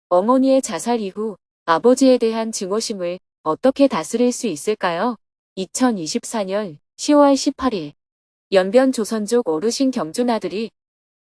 어머니의 자살 이후 아버지에 대한 증오심을 어떻게 다스릴 수 있을까요? 2024년 10월 18일 연변 조선족 어르신 경준 아들이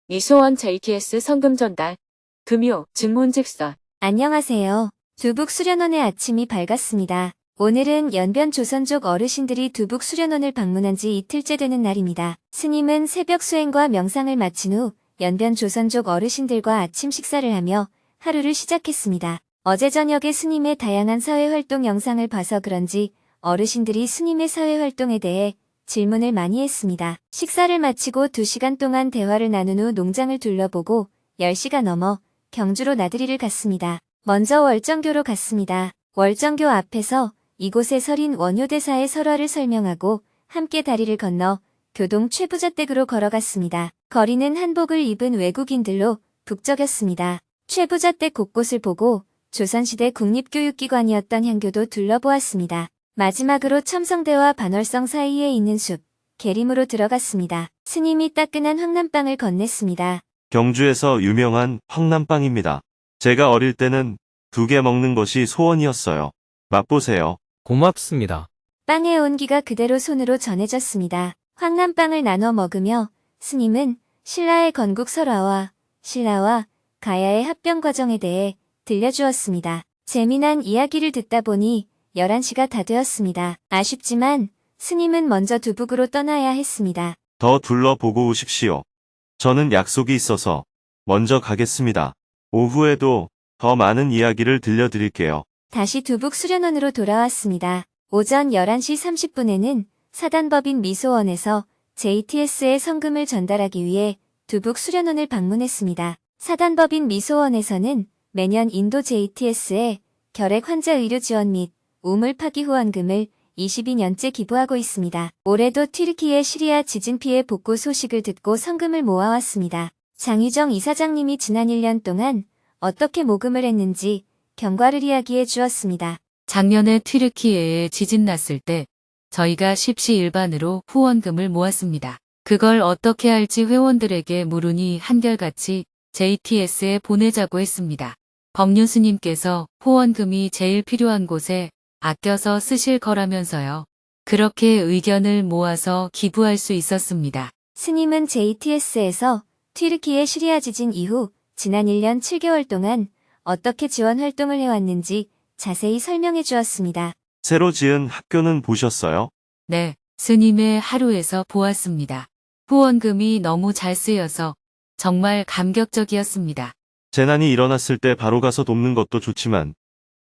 미소원 JTS 성금 전달 금요 증문즉선. 안녕하세요. 두북 수련원의 아침이 밝았습니다. 오늘은 연변 조선족 어르신들이 두북 수련원을 방문한 지 이틀째 되는 날입니다. 스님은 새벽 수행과 명상을 마친 후 연변 조선족 어르신들과 아침 식사를 하며 하루를 시작했습니다. 어제 저녁에 스님의 다양한 사회활동 영상을 봐서 그런지 어르신들이 스님의 사회활동에 대해 질문을 많이 했습니다. 식사를 마치고 2시간 동안 대화를 나눈 후 농장을 둘러보고 10시가 넘어 경주로 나들이를 갔습니다. 먼저 월정교로 갔습니다. 월정교 앞에서 이곳에 설인 원효대사의 설화를 설명하고 함께 다리를 건너 교동 최부자댁으로 걸어갔습니다. 거리는 한복을 입은 외국인들로 북적였습니다. 최부자댁 곳곳을 보고 조선시대 국립교육기관이었던 향교도 둘러보았습니다. 마지막으로 첨성대와 반월성 사이에 있는 숲, 계림으로 들어갔습니다. 스님이 따끈한 황남빵을 건넸습니다. 경주에서 유명한 황남빵입니다. 제가 어릴 때는 2개 먹는 것이 소원이었어요. 맛보세요. 고맙습니다. 빵의 온기가 그대로 손으로 전해졌습니다. 황남빵을 나눠 먹으며 스님은 신라의 건국 설화와 신라와 가야의 합병 과정에 대해 들려주었습니다. 재미난 이야기를 듣다 보니 11시가 다 되었습니다. 아쉽지만 스님은 먼저 두북으로 떠나야 했습니다. 더 둘러보고 오십시오. 저는 약속이 있어서 먼저 가겠습니다. 오후에도 더 많은 이야기를 들려드릴게요. 다시 두북 수련원으로 돌아왔습니다. 오전 11시 30분에는 사단법인 미소원에서 JTS의 성금을 전달하기 위해 두북 수련원을 방문했습니다. 사단법인 미소원에서는 매년 인도 JTS에 결핵 환자 의료 지원 및 우물 파기 후원금을 22년째 기부하고 있습니다. 올해도 튀르키예 시리아 지진 피해 복구 소식을 듣고 성금을 모아왔습니다. 장유정 이사장님이 지난 1년 동안 어떻게 모금을 했는지 경과를 이야기해 주었습니다. 작년에 튀르키예에 지진 났을 때 저희가 십시일반으로 후원금을 모았습니다. 그걸 어떻게 할지 회원들에게 물으니 한결같이 JTS에 보내자고 했습니다. 법륜스님께서 후원금이 제일 필요한 곳에 아껴서 쓰실 거라면서요. 그렇게 의견을 모아서 기부할 수 있었습니다. 스님은 JTS에서 튀르키예 시리아 지진 이후 지난 1년 7개월 동안 어떻게 지원 활동을 해왔는지 자세히 설명해 주었습니다. 새로 지은 학교는 보셨어요? 네, 스님의 하루에서 보았습니다. 후원금이 너무 잘 쓰여서 정말 감격적이었습니다. 재난이 일어났을 때 바로 가서 돕는 것도 좋지만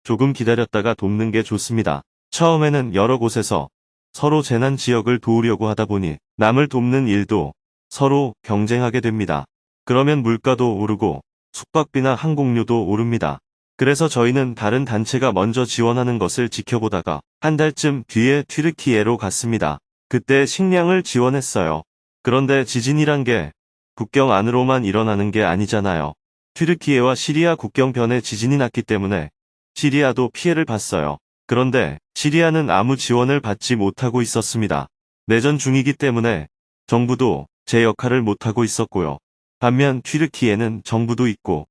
조금 기다렸다가 돕는 게 좋습니다. 처음에는 여러 곳에서 서로 재난 지역을 도우려고 하다 보니 남을 돕는 일도 서로 경쟁하게 됩니다. 그러면 물가도 오르고 숙박비나 항공료도 오릅니다. 그래서 저희는 다른 단체가 먼저 지원하는 것을 지켜보다가 한 달쯤 뒤에 튀르키예로 갔습니다. 그때 식량을 지원했어요. 그런데 지진이란 게 국경 안으로만 일어나는 게 아니잖아요. 튀르키예와 시리아 국경변에 지진이 났기 때문에 시리아도 피해를 봤어요. 그런데 시리아는 아무 지원을 받지 못하고 있었습니다. 내전 중이기 때문에 정부도 제 역할을 못하고 있었고요. 반면 튀르키예는 정부도 있고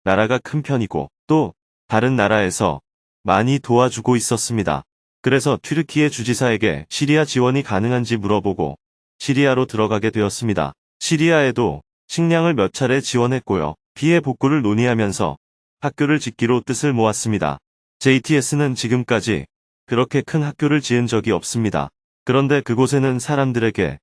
나라가 큰 편이고 또 다른 나라에서 많이 도와주고 있었습니다. 그래서 튀르키예 주지사에게 시리아 지원이 가능한지 물어보고 시리아로 들어가게 되었습니다. 시리아에도 식량을 몇 차례 지원했고요. 피해 복구를 논의하면서 학교를 짓기로 뜻을 모았습니다. JTS는 지금까지 그렇게 큰 학교를 지은 적이 없습니다. 그런데 그곳에는 사람들에게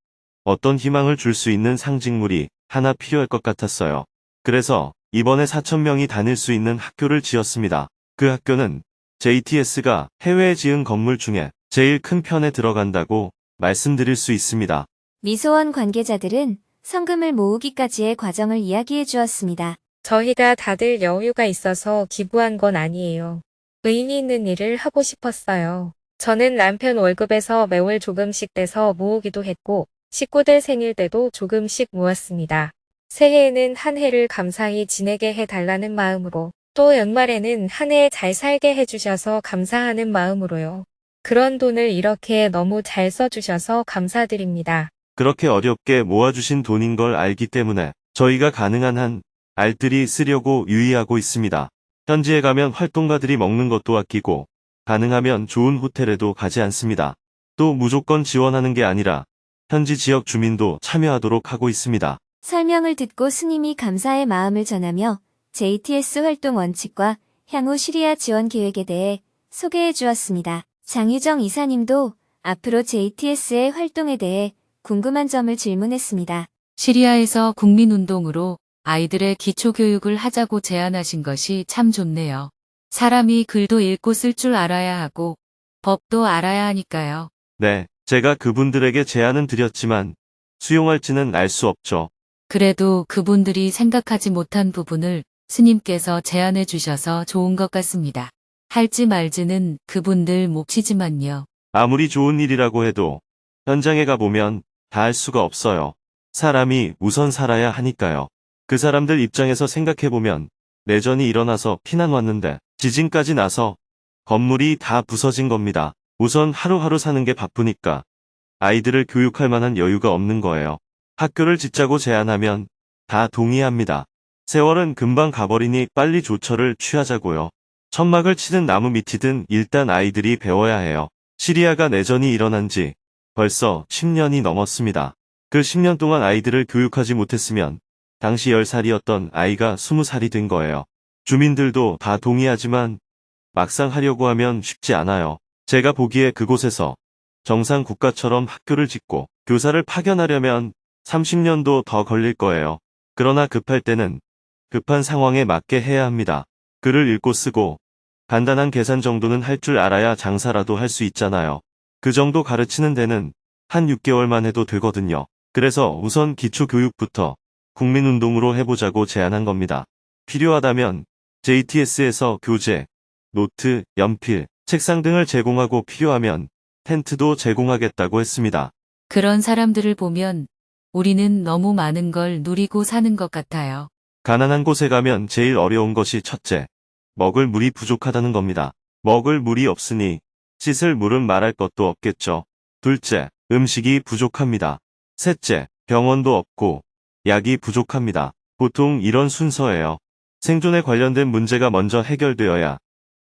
어떤 희망을 줄 수 있는 상징물이 하나 필요할 것 같았어요. 그래서 이번에 4,000명이 다닐 수 있는 학교를 지었습니다. 그 학교는 JTS가 해외에 지은 건물 중에 제일 큰 편에 들어간다고 말씀드릴 수 있습니다. 미소원 관계자들은 성금을 모으기까지의 과정을 이야기해 주었습니다. 저희가 다들 여유가 있어서 기부한 건 아니에요. 의미 있는 일을 하고 싶었어요. 저는 남편 월급에서 매월 조금씩 떼서 모으기도 했고 식구들 생일 때도 조금씩 모았습니다. 새해에는 한 해를 감사히 지내게 해달라는 마음으로 또 연말에는 한 해 잘 살게 해주셔서 감사하는 마음으로요. 그런 돈을 이렇게 너무 잘 써주셔서 감사드립니다. 그렇게 어렵게 모아주신 돈인 걸 알기 때문에 저희가 가능한 한 알뜰히 쓰려고 유의하고 있습니다. 현지에 가면 활동가들이 먹는 것도 아끼고 가능하면 좋은 호텔에도 가지 않습니다. 또 무조건 지원하는 게 아니라 현지 지역 주민도 참여하도록 하고 있습니다. 설명을 듣고 스님이 감사의 마음을 전하며 JTS 활동 원칙과 향후 시리아 지원 계획에 대해 소개해 주었습니다. 장유정 이사님도 앞으로 JTS의 활동에 대해 궁금한 점을 질문했습니다. 시리아에서 국민운동으로 아이들의 기초교육을 하자고 제안하신 것이 참 좋네요. 사람이 글도 읽고 쓸 줄 알아야 하고 법도 알아야 하니까요. 네, 제가 그분들에게 제안은 드렸지만 수용할지는 알 수 없죠. 그래도 그분들이 생각하지 못한 부분을 스님께서 제안해 주셔서 좋은 것 같습니다. 할지 말지는 그분들 몫이지만요. 아무리 좋은 일이라고 해도 현장에 가보면 다 할 수가 없어요. 사람이 우선 살아야 하니까요. 그 사람들 입장에서 생각해보면 내전이 일어나서 피난 왔는데 지진까지 나서 건물이 다 부서진 겁니다. 우선 하루하루 사는 게 바쁘니까 아이들을 교육할 만한 여유가 없는 거예요. 학교를 짓자고 제안하면 다 동의합니다. 세월은 금방 가버리니 빨리 조처를 취하자고요. 천막을 치든 나무 밑이든 일단 아이들이 배워야 해요. 시리아가 내전이 일어난 지 벌써 10년이 넘었습니다. 그 10년 동안 아이들을 교육하지 못했으면 당시 10살이었던 아이가 20살이 된 거예요. 주민들도 다 동의하지만 막상 하려고 하면 쉽지 않아요. 제가 보기에 그곳에서 정상 국가처럼 학교를 짓고 교사를 파견하려면 30년도 더 걸릴 거예요. 그러나 급할 때는 급한 상황에 맞게 해야 합니다. 글을 읽고 쓰고 간단한 계산 정도는 할 줄 알아야 장사라도 할 수 있잖아요. 그 정도 가르치는 데는 한 6개월만 해도 되거든요. 그래서 우선 기초교육부터 국민운동으로 해보자고 제안한 겁니다. 필요하다면 JTS에서 교재, 노트, 연필, 책상 등을 제공하고 필요하면 텐트도 제공하겠다고 했습니다. 그런 사람들을 보면 우리는 너무 많은 걸 누리고 사는 것 같아요. 가난한 곳에 가면 제일 어려운 것이 첫째, 먹을 물이 부족하다는 겁니다. 먹을 물이 없으니 씻을 물은 말할 것도 없겠죠. 둘째, 음식이 부족합니다. 셋째, 병원도 없고 약이 부족합니다. 보통 이런 순서예요. 생존에 관련된 문제가 먼저 해결되어야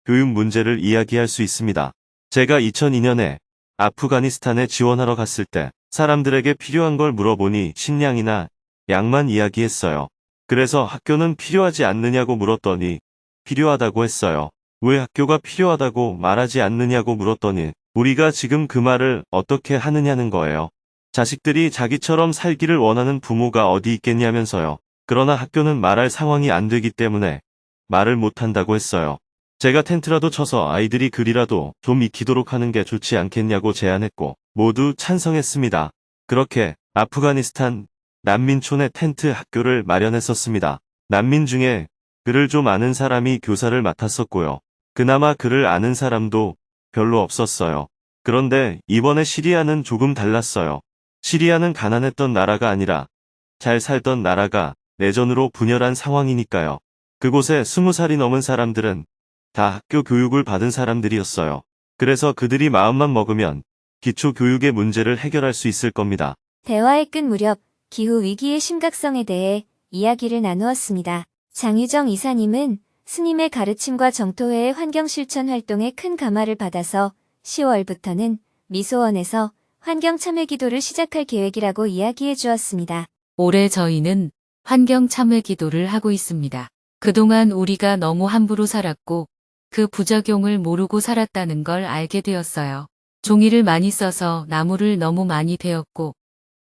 교육 문제를 이야기할 수 있습니다. 제가 2002년에 아프가니스탄에 지원하러 갔을 때 사람들에게 필요한 걸 물어보니 식량이나 약만 이야기했어요. 그래서 학교는 필요하지 않느냐고 물었더니 필요하다고 했어요. 왜 학교가 필요하다고 말하지 않느냐고 물었더니 우리가 지금 그 말을 어떻게 하느냐는 거예요. 자식들이 자기처럼 살기를 원하는 부모가 어디 있겠냐면서요. 그러나 학교는 말할 상황이 안 되기 때문에 말을 못한다고 했어요. 제가 텐트라도 쳐서 아이들이 글이라도 좀 익히도록 하는 게 좋지 않겠냐고 제안했고 모두 찬성했습니다. 그렇게 아프가니스탄 난민촌에 텐트 학교를 마련했었습니다. 난민 중에 글을 좀 아는 사람이 교사를 맡았었고요. 그나마 글을 아는 사람도 별로 없었어요. 그런데 이번에 시리아는 조금 달랐어요. 시리아는 가난했던 나라가 아니라 잘 살던 나라가 내전으로 분열한 상황이니까요. 그곳에 20살이 넘은 사람들은 다 학교 교육을 받은 사람들이었어요. 그래서 그들이 마음만 먹으면 기초 교육의 문제를 해결할 수 있을 겁니다. 대화의 끝 무렵 기후 위기의 심각성에 대해 이야기를 나누었습니다. 장유정 이사님은 스님의 가르침과 정토회의 환경실천 활동에 큰 감화를 받아서 10월부터는 미소원에서 환경 참회 기도를 시작할 계획이라고 이야기해 주었습니다. 올해 저희는 환경 참회 기도를 하고 있습니다. 그동안 우리가 너무 함부로 살았고 그 부작용을 모르고 살았다는 걸 알게 되었어요. 종이를 많이 써서 나무를 너무 많이 베었고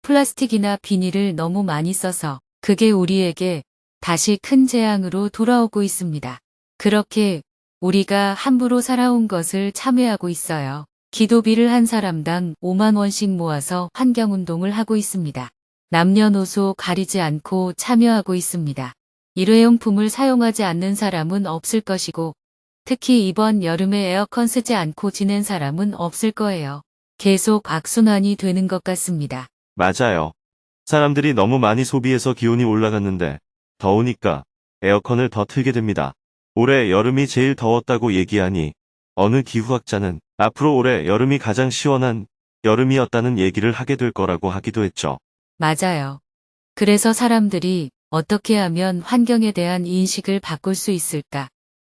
플라스틱이나 비닐을 너무 많이 써서 그게 우리에게 다시 큰 재앙으로 돌아오고 있습니다. 그렇게 우리가 함부로 살아온 것을 참회하고 있어요. 기도비를 한 사람당 5만 원씩 모아서 환경운동을 하고 있습니다. 남녀노소 가리지 않고 참여하고 있습니다. 일회용품을 사용하지 않는 사람은 없을 것이고 특히 이번 여름에 에어컨 쓰지 않고 지낸 사람은 없을 거예요. 계속 악순환이 되는 것 같습니다. 맞아요. 사람들이 너무 많이 소비해서 기온이 올라갔는데 더우니까 에어컨을 더 틀게 됩니다. 올해 여름이 제일 더웠다고 얘기하니 어느 기후학자는 앞으로 올해 여름이 가장 시원한 여름이었다는 얘기를 하게 될 거라고 하기도 했죠. 맞아요. 그래서 사람들이 어떻게 하면 환경에 대한 인식을 바꿀 수 있을까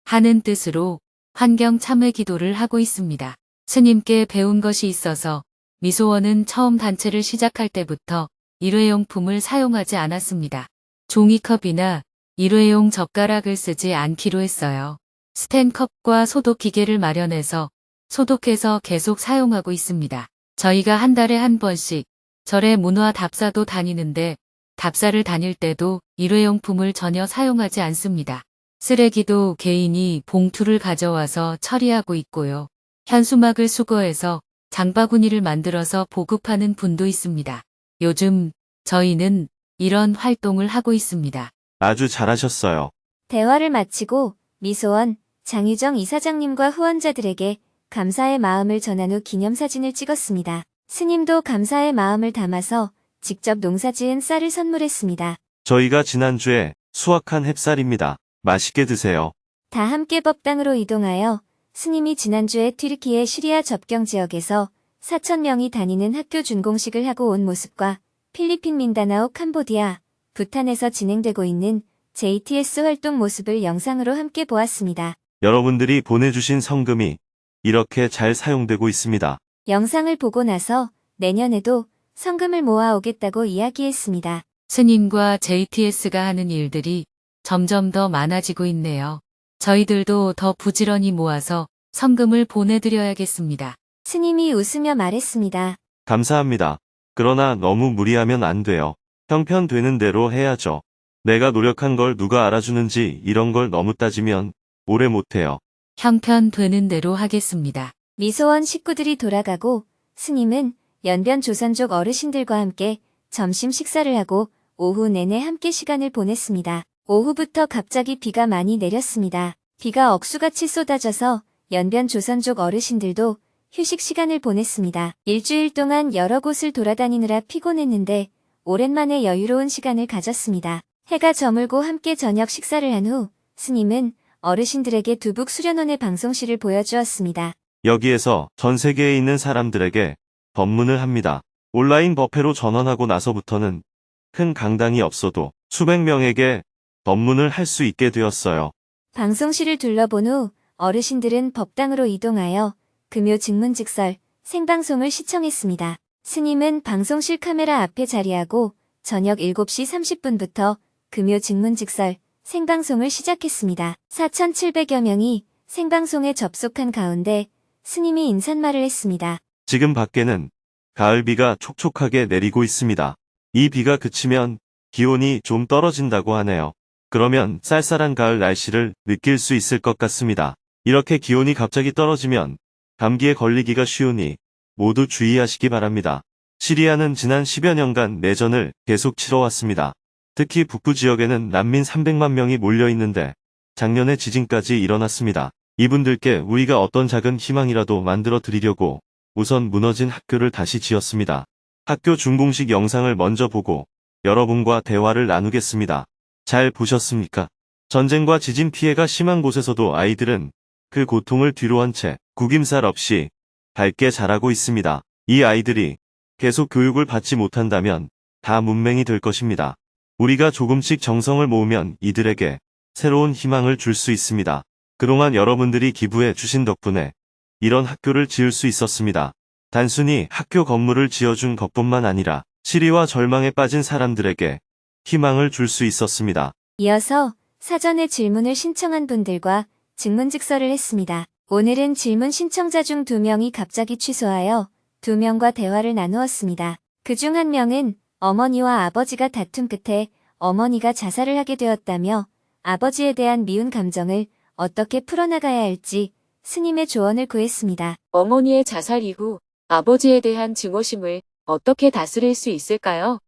하는 뜻으로 환경 참회 기도를 하고 있습니다. 스님께 배운 것이 있어서 미소원은 처음 단체를 시작할 때부터 일회용품을 사용하지 않았습니다. 종이컵이나 일회용 젓가락을 쓰지 않기로 했어요. 스텐컵과 소독 기계를 마련해서 소독해서 계속 사용하고 있습니다. 저희가 한 달에 한 번씩 절에 문화 답사도 다니는데 답사를 다닐 때도 일회용품을 전혀 사용하지 않습니다. 쓰레기도 개인이 봉투를 가져와서 처리하고 있고요. 현수막을 수거해서 장바구니를 만들어서 보급하는 분도 있습니다. 요즘 저희는 이런 활동을 하고 있습니다. 아주 잘하셨어요. 대화를 마치고 미소원, 장유정 이사장님과 후원자들에게 감사의 마음을 전한 후 기념사진을 찍었습니다. 스님도 감사의 마음을 담아서 직접 농사지은 쌀을 선물했습니다. 저희가 지난주에 수확한 햅쌀입니다. 맛있게 드세요. 다 함께 법당으로 이동하여 스님이 지난주에 튀르키예 시리아 접경 지역에서 4,000명이 다니는 학교 준공식을 하고 온 모습과 필리핀 민다나오 캄보디아, 부탄에서 진행되고 있는 JTS 활동 모습을 영상으로 함께 보았습니다. 여러분들이 보내주신 성금이 이렇게 잘 사용되고 있습니다. 영상을 보고 나서 내년에도 성금을 모아오겠다고 이야기했습니다. 스님과 JTS가 하는 일들이 점점 더 많아지고 있네요. 저희들도 더 부지런히 모아서 성금을 보내드려야겠습니다. 스님이 웃으며 말했습니다. 감사합니다. 그러나 너무 무리하면 안 돼요. 형편되는 대로 해야죠. 내가 노력한 걸 누가 알아주는지 이런 걸 너무 따지면 오래 못해요. 형편되는 대로 하겠습니다. 미소원 식구들이 돌아가고 스님은 연변 조선족 어르신들과 함께 점심 식사를 하고 오후 내내 함께 시간을 보냈습니다. 오후부터 갑자기 비가 많이 내렸습니다. 비가 억수같이 쏟아져서 연변 조선족 어르신들도 휴식 시간을 보냈습니다. 일주일 동안 여러 곳을 돌아다니느라 피곤했는데 오랜만에 여유로운 시간을 가졌습니다. 해가 저물고 함께 저녁 식사를 한 후 스님은 어르신들에게 두북 수련원의 방송실을 보여주었습니다. 여기에서 전 세계에 있는 사람들에게 법문을 합니다. 온라인 법회로 전환하고 나서부터는 큰 강당이 없어도 수백 명에게 법문을 할 수 있게 되었어요. 방송실을 둘러본 후 어르신들은 법당으로 이동하여 금요 증문즉설 생방송을 시청했습니다. 스님은 방송실 카메라 앞에 자리하고 저녁 7시 30분부터 금요 증문즉설 생방송을 시작했습니다. 4,700여 명이 생방송에 접속한 가운데 스님이 인사말을 했습니다. 지금 밖에는 가을비가 촉촉하게 내리고 있습니다. 이 비가 그치면 기온이 좀 떨어진다고 하네요. 그러면 쌀쌀한 가을 날씨를 느낄 수 있을 것 같습니다. 이렇게 기온이 갑자기 떨어지면 감기에 걸리기가 쉬우니 모두 주의하시기 바랍니다. 시리아는 지난 10여 년간 내전을 계속 치러왔습니다. 특히 북부 지역에는 난민 300만 명이 몰려 있는데 작년에 지진까지 일어났습니다. 이분들께 우리가 어떤 작은 희망이라도 만들어 드리려고 우선 무너진 학교를 다시 지었습니다. 학교 준공식 영상을 먼저 보고 여러분과 대화를 나누겠습니다. 잘 보셨습니까? 전쟁과 지진 피해가 심한 곳에서도 아이들은 그 고통을 뒤로한 채 구김살 없이 밝게 자라고 있습니다. 이 아이들이 계속 교육을 받지 못한다면 다 문맹이 될 것입니다. 우리가 조금씩 정성을 모으면 이들에게 새로운 희망을 줄 수 있습니다. 그동안 여러분들이 기부해 주신 덕분에 이런 학교를 지을 수 있었습니다. 단순히 학교 건물을 지어준 것뿐만 아니라 시리와 절망에 빠진 사람들에게 희망을 줄 수 있었습니다. 이어서 사전에 질문을 신청한 분들과 증문즉설을 했습니다. 오늘은 질문 신청자 중 2명이 갑자기 취소하여 2명과 대화를 나누었습니다. 그중 1명은 어머니와 아버지가 다툼 끝에 어머니가 자살을 하게 되었다며 아버지에 대한 미운 감정을 어떻게 풀어나가야 할지 스님의 조언을 구했습니다. 어머니의 자살 이후 아버지에 대한 증오심을 어떻게 다스릴 수 있을까요?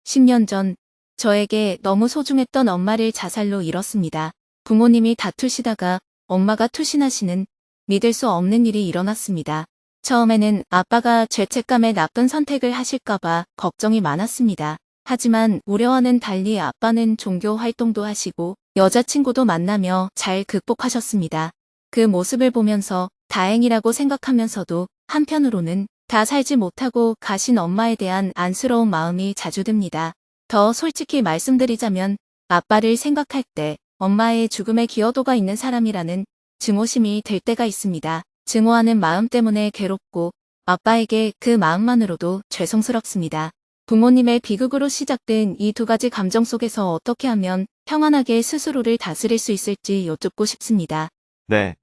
10년 전 저에게 너무 소중했던 엄마를 자살로 잃었습니다. 부모님이 다투시다가 엄마가 투신하시는 믿을 수 없는 일이 일어났습니다. 처음에는 아빠가 죄책감에 나쁜 선택을 하실까봐 걱정이 많았습니다. 하지만 우려와는 달리 아빠는 종교 활동도 하시고 여자친구도 만나며 잘 극복하셨습니다. 그 모습을 보면서 다행이라고 생각하면서도 한편으로는 다 살지 못하고 가신 엄마에 대한 안쓰러운 마음이 자주 듭니다. 더 솔직히 말씀드리자면 아빠를 생각할 때 엄마의 죽음에 기여도가 있는 사람이라는 증오심이 들 때가 있습니다. 증오하는 마음 때문에 괴롭고 아빠에게 그 마음만으로도 죄송스럽습니다. 부모님의 비극으로 시작된 이 두 가지 감정 속에서 어떻게 하면 평안하게 스스로를 다스릴 수 있을지 여쭙고 싶습니다. 네.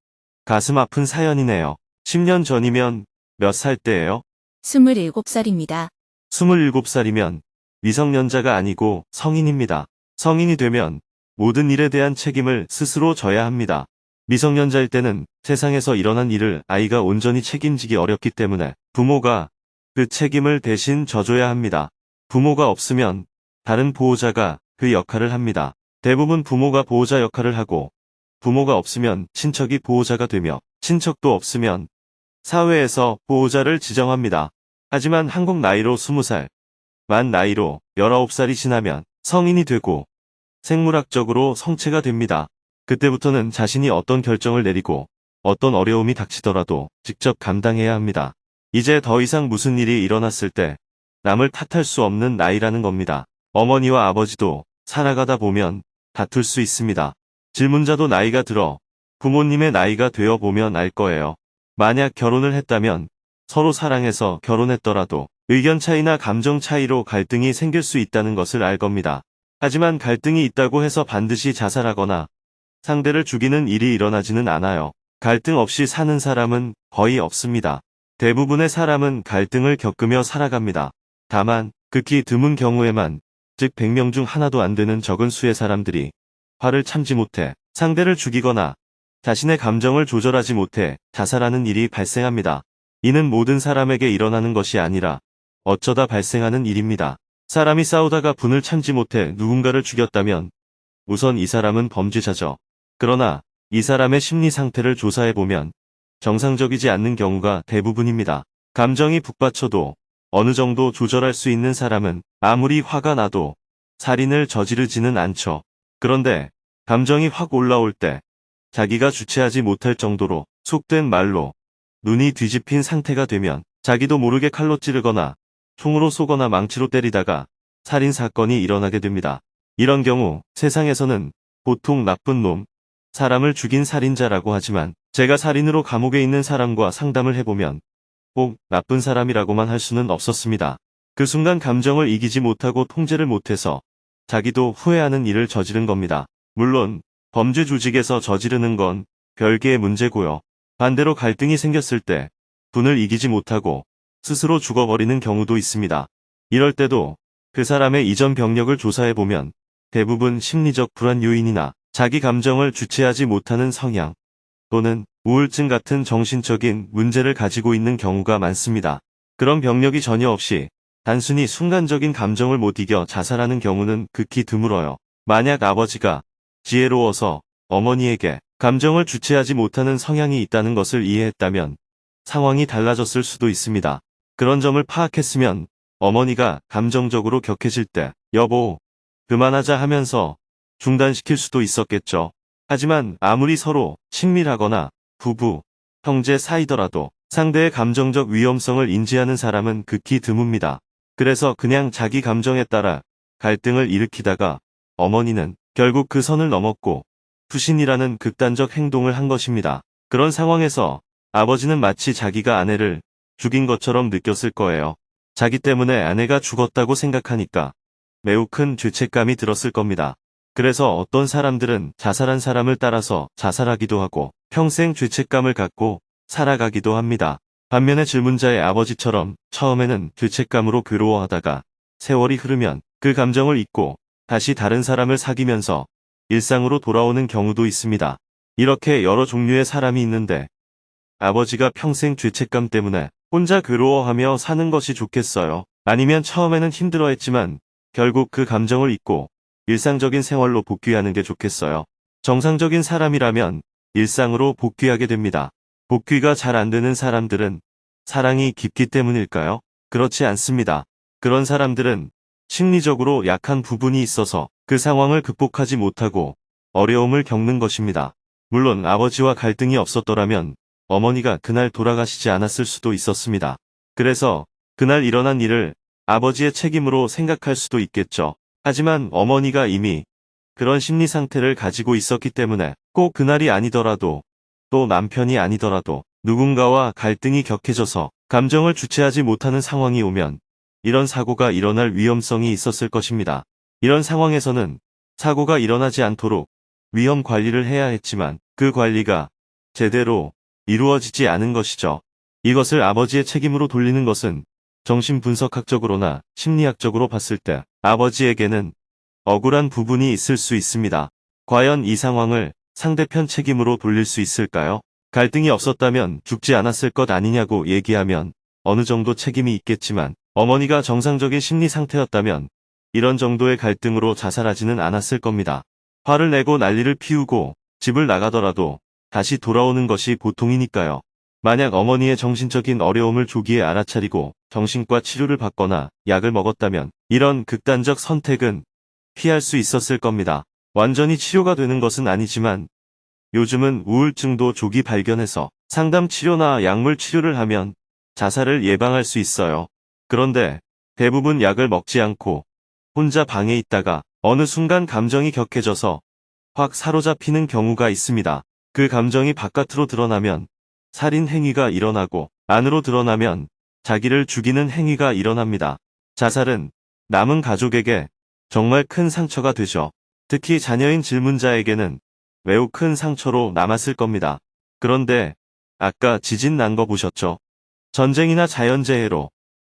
가슴 아픈 사연이네요. 10년 전이면 몇 살 때예요? 27살입니다. 27살이면 미성년자가 아니고 성인입니다. 성인이 되면 모든 일에 대한 책임을 스스로 져야 합니다. 미성년자일 때는 세상에서 일어난 일을 아이가 온전히 책임지기 어렵기 때문에 부모가 그 책임을 대신 져줘야 합니다. 부모가 없으면 다른 보호자가 그 역할을 합니다. 대부분 부모가 보호자 역할을 하고 부모가 없으면 친척이 보호자가 되며 친척도 없으면 사회에서 보호자를 지정합니다. 하지만 한국 나이로 20살, 만 나이로 19살이 지나면 성인이 되고 생물학적으로 성체가 됩니다. 그때부터는 자신이 어떤 결정을 내리고 어떤 어려움이 닥치더라도 직접 감당해야 합니다. 이제 더 이상 무슨 일이 일어났을 때 남을 탓할 수 없는 나이라는 겁니다. 어머니와 아버지도 살아가다 보면 다툴 수 있습니다. 질문자도 나이가 들어 부모님의 나이가 되어 보면 알 거예요. 만약 결혼을 했다면 서로 사랑해서 결혼했더라도 의견 차이나 감정 차이로 갈등이 생길 수 있다는 것을 알 겁니다. 하지만 갈등이 있다고 해서 반드시 자살하거나 상대를 죽이는 일이 일어나지는 않아요. 갈등 없이 사는 사람은 거의 없습니다. 대부분의 사람은 갈등을 겪으며 살아갑니다. 다만 극히 드문 경우에만, 즉 100명 중 하나도 안 되는 적은 수의 사람들이 화를 참지 못해 상대를 죽이거나 자신의 감정을 조절하지 못해 자살하는 일이 발생합니다. 이는 모든 사람에게 일어나는 것이 아니라 어쩌다 발생하는 일입니다. 사람이 싸우다가 분을 참지 못해 누군가를 죽였다면 우선 이 사람은 범죄자죠. 그러나 이 사람의 심리 상태를 조사해보면 정상적이지 않는 경우가 대부분입니다. 감정이 북받쳐도 어느 정도 조절할 수 있는 사람은 아무리 화가 나도 살인을 저지르지는 않죠. 그런데 감정이 확 올라올 때 자기가 주체하지 못할 정도로 속된 말로 눈이 뒤집힌 상태가 되면 자기도 모르게 칼로 찌르거나 총으로 쏘거나 망치로 때리다가 살인 사건이 일어나게 됩니다. 이런 경우 세상에서는 보통 나쁜 놈, 사람을 죽인 살인자라고 하지만 제가 살인으로 감옥에 있는 사람과 상담을 해보면 꼭 나쁜 사람이라고만 할 수는 없었습니다. 그 순간 감정을 이기지 못하고 통제를 못해서 자기도 후회하는 일을 저지른 겁니다. 물론 범죄 조직에서 저지르는 건 별개의 문제고요. 반대로 갈등이 생겼을 때 분을 이기지 못하고 스스로 죽어버리는 경우도 있습니다. 이럴 때도 그 사람의 이전 병력을 조사해보면 대부분 심리적 불안 요인이나 자기 감정을 주체하지 못하는 성향 또는 우울증 같은 정신적인 문제를 가지고 있는 경우가 많습니다. 그런 병력이 전혀 없이 단순히 순간적인 감정을 못 이겨 자살하는 경우는 극히 드물어요. 만약 아버지가 지혜로워서 어머니에게 감정을 주체하지 못하는 성향이 있다는 것을 이해했다면 상황이 달라졌을 수도 있습니다. 그런 점을 파악했으면 어머니가 감정적으로 격해질 때 여보, 그만하자 하면서 중단시킬 수도 있었겠죠. 하지만 아무리 서로 친밀하거나 부부, 형제 사이더라도 상대의 감정적 위험성을 인지하는 사람은 극히 드뭅니다. 그래서 그냥 자기 감정에 따라 갈등을 일으키다가 어머니는 결국 그 선을 넘었고 투신이라는 극단적 행동을 한 것입니다. 그런 상황에서 아버지는 마치 자기가 아내를 죽인 것처럼 느꼈을 거예요. 자기 때문에 아내가 죽었다고 생각하니까 매우 큰 죄책감이 들었을 겁니다. 그래서 어떤 사람들은 자살한 사람을 따라서 자살하기도 하고 평생 죄책감을 갖고 살아가기도 합니다. 반면에 질문자의 아버지처럼 처음에는 죄책감으로 괴로워하다가 세월이 흐르면 그 감정을 잊고 다시 다른 사람을 사귀면서 일상으로 돌아오는 경우도 있습니다. 이렇게 여러 종류의 사람이 있는데 아버지가 평생 죄책감 때문에 혼자 괴로워하며 사는 것이 좋겠어요? 아니면 처음에는 힘들어했지만 결국 그 감정을 잊고 일상적인 생활로 복귀하는 게 좋겠어요? 정상적인 사람이라면 일상으로 복귀하게 됩니다. 복귀가 잘 안 되는 사람들은 사랑이 깊기 때문일까요? 그렇지 않습니다. 그런 사람들은 심리적으로 약한 부분이 있어서 그 상황을 극복하지 못하고 어려움을 겪는 것입니다. 물론 아버지와 갈등이 없었더라면 어머니가 그날 돌아가시지 않았을 수도 있었습니다. 그래서 그날 일어난 일을 아버지의 책임으로 생각할 수도 있겠죠. 하지만 어머니가 이미 그런 심리 상태를 가지고 있었기 때문에 꼭 그날이 아니더라도 또 남편이 아니더라도 누군가와 갈등이 격해져서 감정을 주체하지 못하는 상황이 오면 이런 사고가 일어날 위험성이 있었을 것입니다. 이런 상황에서는 사고가 일어나지 않도록 위험 관리를 해야 했지만 그 관리가 제대로 이루어지지 않은 것이죠. 이것을 아버지의 책임으로 돌리는 것은 정신분석학적으로나 심리학적으로 봤을 때 아버지에게는 억울한 부분이 있을 수 있습니다. 과연 이 상황을 상대편 책임으로 돌릴 수 있을까요? 갈등이 없었다면 죽지 않았을 것 아니냐고 얘기하면 어느 정도 책임이 있겠지만 어머니가 정상적인 심리 상태였다면 이런 정도의 갈등으로 자살하지는 않았을 겁니다. 화를 내고 난리를 피우고 집을 나가더라도 다시 돌아오는 것이 보통이니까요. 만약 어머니의 정신적인 어려움을 조기에 알아차리고 정신과 치료를 받거나 약을 먹었다면 이런 극단적 선택은 피할 수 있었을 겁니다. 완전히 치료가 되는 것은 아니지만 요즘은 우울증도 조기 발견해서 상담 치료나 약물 치료를 하면 자살을 예방할 수 있어요. 그런데 대부분 약을 먹지 않고 혼자 방에 있다가 어느 순간 감정이 격해져서 확 사로잡히는 경우가 있습니다. 그 감정이 바깥으로 드러나면 살인 행위가 일어나고 안으로 드러나면 자기를 죽이는 행위가 일어납니다. 자살은 남은 가족에게 정말 큰 상처가 되죠. 특히 자녀인 질문자에게는 매우 큰 상처로 남았을 겁니다. 그런데 아까 지진 난 거 보셨죠? 전쟁이나 자연재해로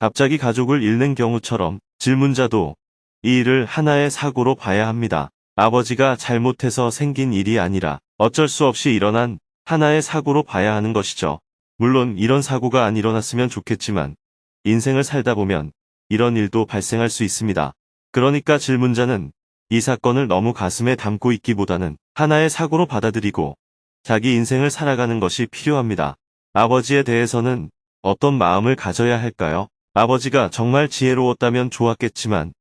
갑자기 가족을 잃는 경우처럼 질문자도 이 일을 하나의 사고로 봐야 합니다. 아버지가 잘못해서 생긴 일이 아니라 어쩔 수 없이 일어난 하나의 사고로 봐야 하는 것이죠. 물론 이런 사고가 안 일어났으면 좋겠지만 인생을 살다 보면 이런 일도 발생할 수 있습니다. 그러니까 질문자는 이 사건을 너무 가슴에 담고 있기보다는 하나의 사고로 받아들이고 자기 인생을 살아가는 것이 필요합니다. 아버지에 대해서는 어떤 마음을 가져야 할까요? 아버지가 정말 지혜로웠다면 좋았겠지만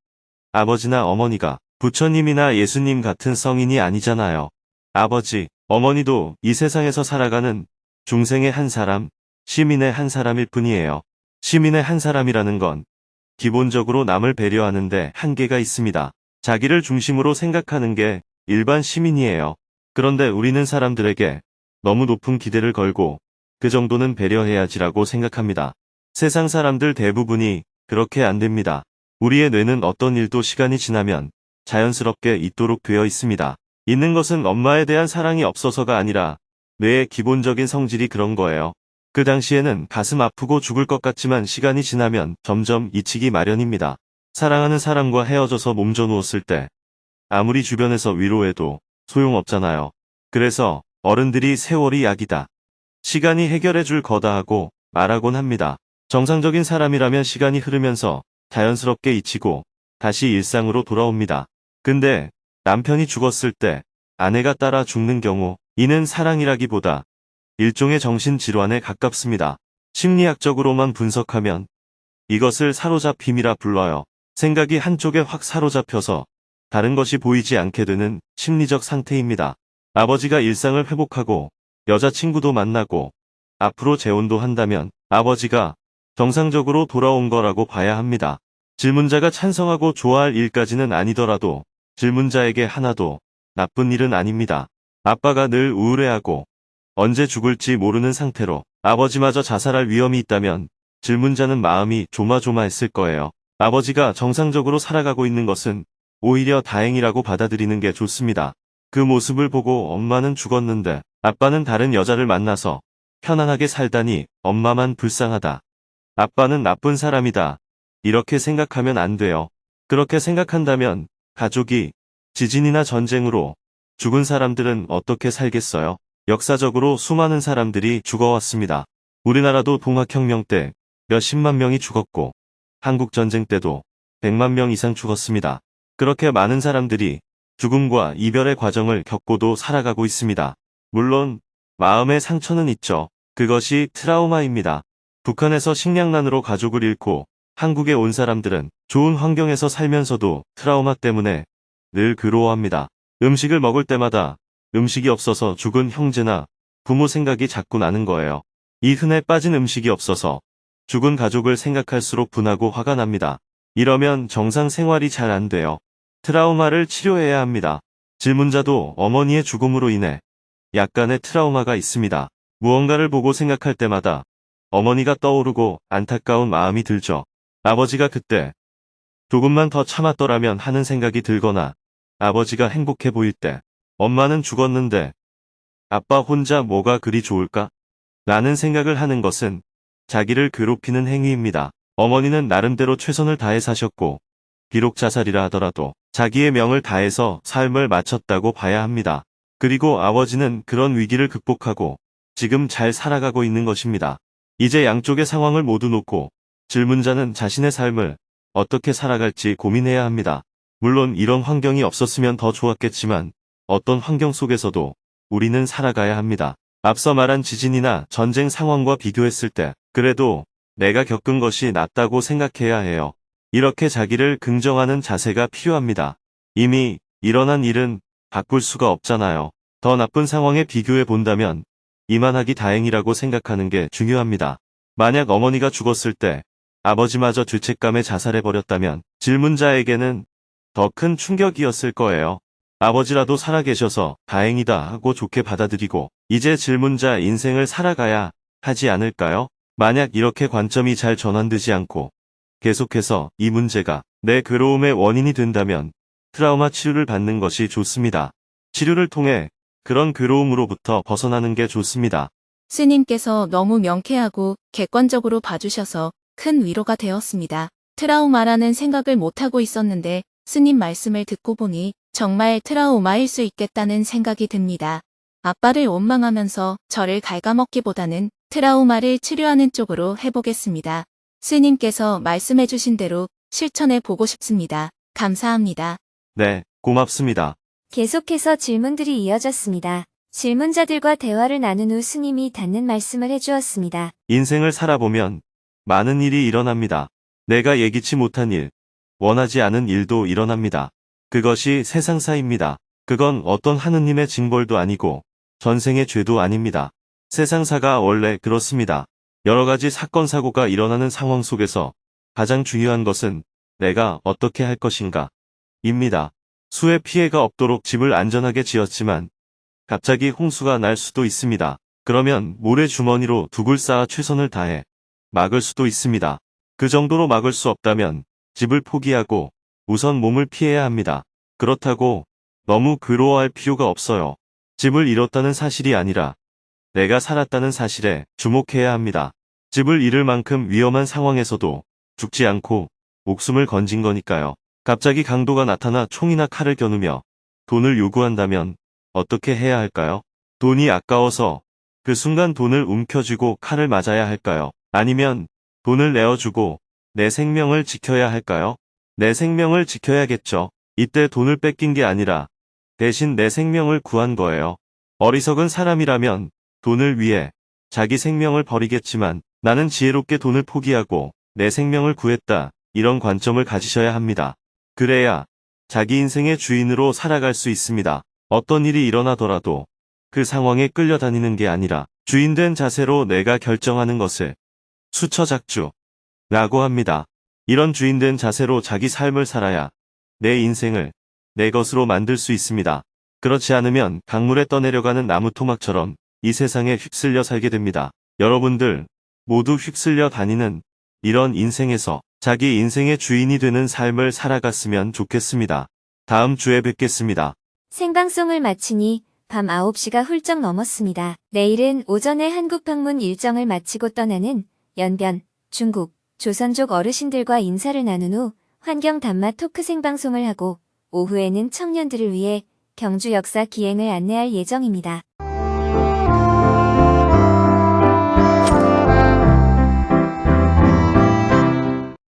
아버지나 어머니가 부처님이나 예수님 같은 성인이 아니잖아요. 아버지, 어머니도 이 세상에서 살아가는 중생의 한 사람, 시민의 한 사람일 뿐이에요. 시민의 한 사람이라는 건 기본적으로 남을 배려하는데 한계가 있습니다. 자기를 중심으로 생각하는 게 일반 시민이에요. 그런데 우리는 사람들에게 너무 높은 기대를 걸고 그 정도는 배려해야지라고 생각합니다. 세상 사람들 대부분이 그렇게 안 됩니다. 우리의 뇌는 어떤 일도 시간이 지나면 자연스럽게 있도록 되어 있습니다. 있는 것은 엄마에 대한 사랑이 없어서가 아니라 뇌의 기본적인 성질이 그런 거예요. 그 당시에는 가슴 아프고 죽을 것 같지만 시간이 지나면 점점 잊히기 마련입니다. 사랑하는 사람과 헤어져서 몸져 누웠을 때 아무리 주변에서 위로해도 소용없잖아요. 그래서 어른들이 세월이 약이다. 시간이 해결해 줄 거다 하고 말하곤 합니다. 정상적인 사람이라면 시간이 흐르면서 자연스럽게 잊히고 다시 일상으로 돌아옵니다. 근데 남편이 죽었을 때 아내가 따라 죽는 경우 이는 사랑이라기보다 일종의 정신질환에 가깝습니다. 심리학적으로만 분석하면 이것을 사로잡힘이라 불러요. 생각이 한쪽에 확 사로잡혀서 다른 것이 보이지 않게 되는 심리적 상태입니다. 아버지가 일상을 회복하고 여자친구도 만나고 앞으로 재혼도 한다면 아버지가 정상적으로 돌아온 거라고 봐야 합니다. 질문자가 찬성하고 좋아할 일까지는 아니더라도 질문자에게 하나도 나쁜 일은 아닙니다. 아빠가 늘 우울해하고 언제 죽을지 모르는 상태로 아버지마저 자살할 위험이 있다면 질문자는 마음이 조마조마했을 거예요. 아버지가 정상적으로 살아가고 있는 것은 오히려 다행이라고 받아들이는 게 좋습니다. 그 모습을 보고 엄마는 죽었는데 아빠는 다른 여자를 만나서 편안하게 살다니 엄마만 불쌍하다. 아빠는 나쁜 사람이다. 이렇게 생각하면 안 돼요. 그렇게 생각한다면 가족이 지진이나 전쟁으로 죽은 사람들은 어떻게 살겠어요? 역사적으로 수많은 사람들이 죽어왔습니다. 우리나라도 동학혁명 때 몇십만 명이 죽었고 한국전쟁 때도 100만 명 이상 죽었습니다. 그렇게 많은 사람들이 죽음과 이별의 과정을 겪고도 살아가고 있습니다. 물론 마음의 상처는 있죠. 그것이 트라우마입니다. 북한에서 식량난으로 가족을 잃고 한국에 온 사람들은 좋은 환경에서 살면서도 트라우마 때문에 늘 괴로워합니다. 음식을 먹을 때마다 음식이 없어서 죽은 형제나 부모 생각이 자꾸 나는 거예요. 이 흔해 빠진 음식이 없어서 죽은 가족을 생각할수록 분하고 화가 납니다. 이러면 정상 생활이 잘 안 돼요. 트라우마를 치료해야 합니다. 질문자도 어머니의 죽음으로 인해 약간의 트라우마가 있습니다. 무언가를 보고 생각할 때마다 어머니가 떠오르고 안타까운 마음이 들죠. 아버지가 그때 조금만 더 참았더라면 하는 생각이 들거나 아버지가 행복해 보일 때 엄마는 죽었는데 아빠 혼자 뭐가 그리 좋을까? 라는 생각을 하는 것은 자기를 괴롭히는 행위입니다. 어머니는 나름대로 최선을 다해 사셨고 비록 자살이라 하더라도 자기의 명을 다해서 삶을 마쳤다고 봐야 합니다. 그리고 아버지는 그런 위기를 극복하고 지금 잘 살아가고 있는 것입니다. 이제 양쪽의 상황을 모두 놓고 질문자는 자신의 삶을 어떻게 살아갈지 고민해야 합니다. 물론 이런 환경이 없었으면 더 좋았겠지만 어떤 환경 속에서도 우리는 살아가야 합니다. 앞서 말한 지진이나 전쟁 상황과 비교했을 때 그래도 내가 겪은 것이 낫다고 생각해야 해요. 이렇게 자기를 긍정하는 자세가 필요합니다. 이미 일어난 일은 바꿀 수가 없잖아요. 더 나쁜 상황에 비교해 본다면 이만하기 다행이라고 생각하는 게 중요합니다. 만약 어머니가 죽었을 때 아버지마저 죄책감에 자살해버렸다면 질문자에게는 더 큰 충격이었을 거예요. 아버지라도 살아계셔서 다행이다 하고 좋게 받아들이고 이제 질문자 인생을 살아가야 하지 않을까요? 만약 이렇게 관점이 잘 전환되지 않고 계속해서 이 문제가 내 괴로움의 원인이 된다면 트라우마 치료를 받는 것이 좋습니다. 치료를 통해 그런 괴로움으로부터 벗어나는 게 좋습니다. 스님께서 너무 명쾌하고 객관적으로 봐주셔서 큰 위로가 되었습니다. 트라우마라는 생각을 못하고 있었는데 스님 말씀을 듣고 보니 정말 트라우마일 수 있겠다는 생각이 듭니다. 아빠를 원망하면서 저를 갉아먹기보다는 트라우마를 치료하는 쪽으로 해보겠습니다. 스님께서 말씀해주신 대로 실천해 보고 싶습니다. 감사합니다. 네, 고맙습니다. 계속해서 질문들이 이어졌습니다. 질문자들과 대화를 나눈 후 스님이 닿는 말씀을 해주었습니다. 인생을 살아보면 많은 일이 일어납니다. 내가 예기치 못한 일, 원하지 않은 일도 일어납니다. 그것이 세상사입니다. 그건 어떤 하느님의 징벌도 아니고 전생의 죄도 아닙니다. 세상사가 원래 그렇습니다. 여러 가지 사건 사고가 일어나는 상황 속에서 가장 중요한 것은 내가 어떻게 할 것인가 입니다. 수해 피해가 없도록 집을 안전하게 지었지만 갑자기 홍수가 날 수도 있습니다. 그러면 모래주머니로 둑을 쌓아 최선을 다해 막을 수도 있습니다. 그 정도로 막을 수 없다면 집을 포기하고 우선 몸을 피해야 합니다. 그렇다고 너무 괴로워할 필요가 없어요. 집을 잃었다는 사실이 아니라 내가 살았다는 사실에 주목해야 합니다. 집을 잃을 만큼 위험한 상황에서도 죽지 않고 목숨을 건진 거니까요. 갑자기 강도가 나타나 총이나 칼을 겨누며 돈을 요구한다면 어떻게 해야 할까요? 돈이 아까워서 그 순간 돈을 움켜쥐고 칼을 맞아야 할까요? 아니면 돈을 내어주고 내 생명을 지켜야 할까요? 내 생명을 지켜야겠죠. 이때 돈을 뺏긴 게 아니라 대신 내 생명을 구한 거예요. 어리석은 사람이라면 돈을 위해 자기 생명을 버리겠지만 나는 지혜롭게 돈을 포기하고 내 생명을 구했다. 이런 관점을 가지셔야 합니다. 그래야 자기 인생의 주인으로 살아갈 수 있습니다. 어떤 일이 일어나더라도 그 상황에 끌려다니는 게 아니라 주인된 자세로 내가 결정하는 것을 수처작주라고 합니다. 이런 주인된 자세로 자기 삶을 살아야 내 인생을 내 것으로 만들 수 있습니다. 그렇지 않으면 강물에 떠내려가는 나무 토막처럼 이 세상에 휩쓸려 살게 됩니다. 여러분들 모두 휩쓸려 다니는 이런 인생에서 자기 인생의 주인이 되는 삶을 살아갔으면 좋겠습니다. 다음 주에 뵙겠습니다. 생방송을 마치니 밤 9시가 훌쩍 넘었습니다. 내일은 오전에 한국 방문 일정을 마치고 떠나는 연변, 중국, 조선족 어르신들과 인사를 나눈 후 환경 단마 토크 생방송을 하고 오후에는 청년들을 위해 경주 역사 기행을 안내할 예정입니다.